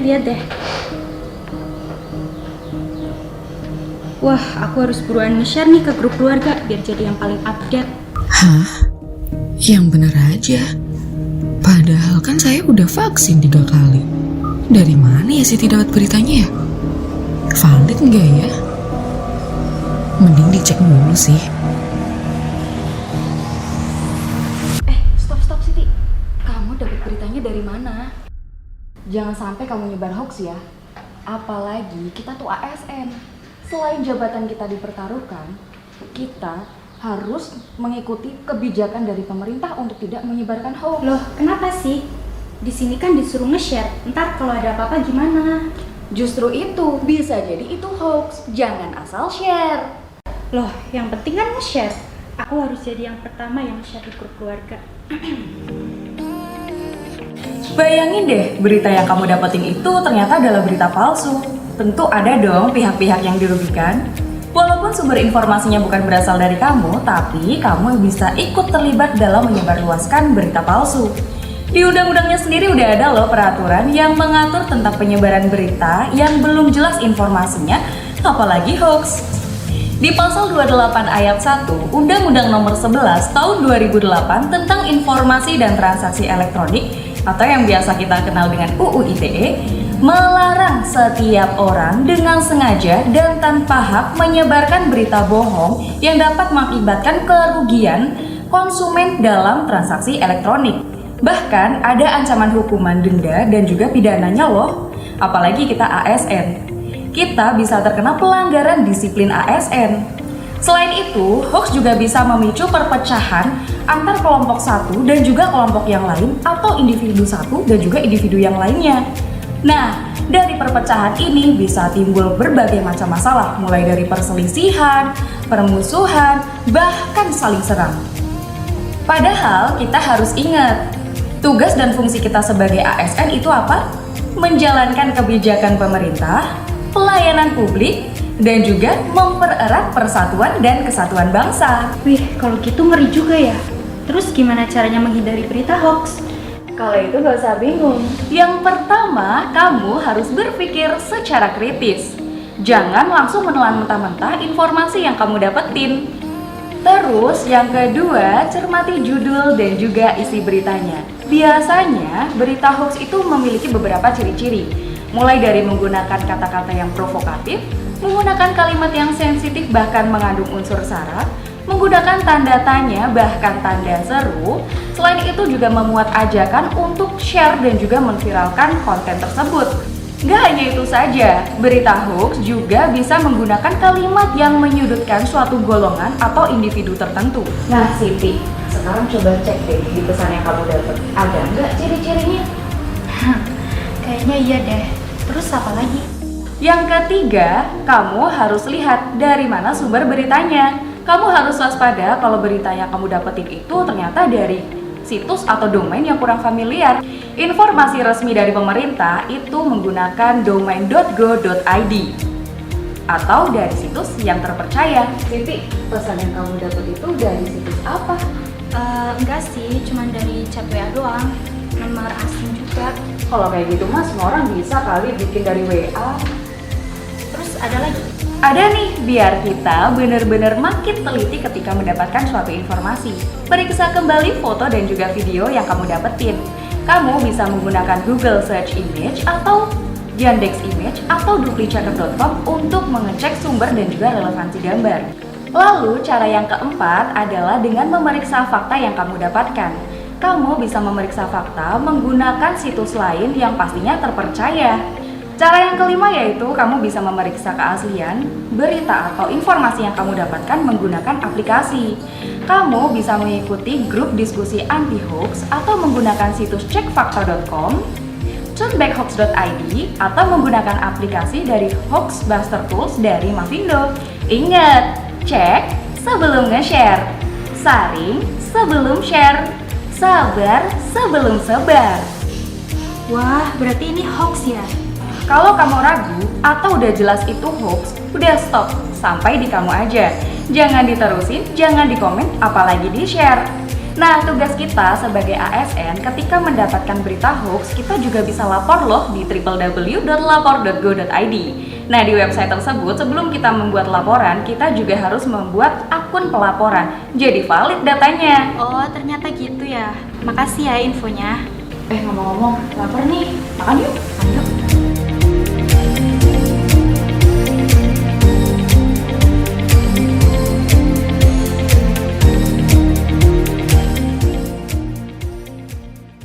lihat deh. Wah, aku harus buruan nge-share nih ke grup keluarga biar jadi yang paling update. Hah? Yang bener aja. Padahal kan saya udah vaksin 3 kali. Dari mana ya Siti dapat beritanya ya? Valid nggak ya? Mending dicek dulu sih. Stop Siti. Kamu dapat beritanya dari mana? Jangan sampai kamu nyebar hoax ya. Apalagi kita tuh ASN. Selain jabatan kita dipertaruhkan, kita harus mengikuti kebijakan dari pemerintah untuk tidak menyebarkan hoax. Loh, kenapa sih? Di sini kan disuruh nge-share. Ntar kalau ada apa-apa gimana? Justru itu, bisa jadi itu hoax. Jangan asal share. Loh, yang penting kan nge-share. Aku harus jadi yang pertama yang nge-share di grup keluarga. Bayangin deh, berita yang kamu dapetin itu ternyata adalah berita palsu. Tentu ada dong pihak-pihak yang dirugikan. Walaupun sumber informasinya bukan berasal dari kamu, tapi kamu bisa ikut terlibat dalam menyebarluaskan berita palsu. Di undang-undangnya sendiri udah ada loh peraturan yang mengatur tentang penyebaran berita yang belum jelas informasinya, apalagi hoax. Di pasal 28 ayat 1 Undang-Undang Nomor 11 Tahun 2008 tentang Informasi dan Transaksi Elektronik atau yang biasa kita kenal dengan UU ITE, melarang setiap orang dengan sengaja dan tanpa hak menyebarkan berita bohong yang dapat mengakibatkan kerugian konsumen dalam transaksi elektronik. Bahkan ada ancaman hukuman denda dan juga pidananya loh. Apalagi kita ASN. Kita bisa terkena pelanggaran disiplin ASN. Selain itu, hoax juga bisa memicu perpecahan antar kelompok satu dan juga kelompok yang lain atau individu satu dan juga individu yang lainnya. Nah, dari perpecahan ini bisa timbul berbagai macam masalah, mulai dari perselisihan, permusuhan, bahkan saling serang. Padahal kita harus ingat, tugas dan fungsi kita sebagai ASN itu apa? Menjalankan kebijakan pemerintah, pelayanan publik, dan juga mempererat persatuan dan kesatuan bangsa. Wih, kalau gitu ngeri juga ya. Terus gimana caranya menghindari berita hoax? Kalau itu gak usah bingung. Yang pertama, kamu harus berpikir secara kritis. Jangan langsung menelan mentah-mentah informasi yang kamu dapetin. Terus yang kedua, cermati judul dan juga isi beritanya. Biasanya berita hoax itu memiliki beberapa ciri-ciri, mulai dari menggunakan kata-kata yang provokatif, menggunakan kalimat yang sensitif bahkan mengandung unsur sara, menggunakan tanda tanya bahkan tanda seru. Selain itu juga memuat ajakan untuk share dan juga memviralkan konten tersebut. Gak hanya itu saja, berita hoax juga bisa menggunakan kalimat yang menyudutkan suatu golongan atau individu tertentu. Nah Siti, sekarang coba cek deh di pesan yang kamu dapat. Ada nggak ciri-cirinya? Kayaknya iya deh. Terus apa lagi? Yang ketiga, kamu harus lihat dari mana sumber beritanya. Kamu harus waspada kalau berita yang kamu dapetin itu ternyata dari situs atau domain yang kurang familiar. Informasi resmi dari pemerintah itu menggunakan domain.go.id atau dari situs yang terpercaya. Siti, pesan yang kamu dapat itu dari situs apa? Enggak sih, cuman dari chat WA doang. Nomor asing juga. Kalau kayak gitu mas, semua orang bisa kali bikin dari WA. Terus ada lagi? Ada nih, biar kita benar-benar makin teliti ketika mendapatkan suatu informasi. Periksa kembali foto dan juga video yang kamu dapetin. Kamu bisa menggunakan Google Search Image atau Yandex Image atau Duplicata.com untuk mengecek sumber dan juga relevansi gambar. Lalu, cara yang keempat adalah dengan memeriksa fakta yang kamu dapatkan. Kamu bisa memeriksa fakta menggunakan situs lain yang pastinya terpercaya. Cara yang kelima yaitu kamu bisa memeriksa keaslian berita atau informasi yang kamu dapatkan menggunakan aplikasi. Kamu bisa mengikuti grup diskusi anti-hoax atau menggunakan situs cekfakta.com, turnbackhoax.id, atau menggunakan aplikasi dari Hoaxbuster Tools dari Mavindo. Ingat, cek sebelum nge-share, saring sebelum share, sabar sebelum sebar. Wah, berarti ini hoax ya? Kalau kamu ragu atau udah jelas itu hoax, udah stop, sampai di kamu aja. Jangan diterusin, jangan dikomen, apalagi di-share. Nah, tugas kita sebagai ASN ketika mendapatkan berita hoax, kita juga bisa lapor loh di www.lapor.go.id. Nah, di website tersebut sebelum kita membuat laporan, kita juga harus membuat akun pelaporan. Jadi valid datanya. Oh, ternyata gitu ya. Makasih ya infonya. Ngomong-ngomong, lapar nih. Makan yuk. Ayo.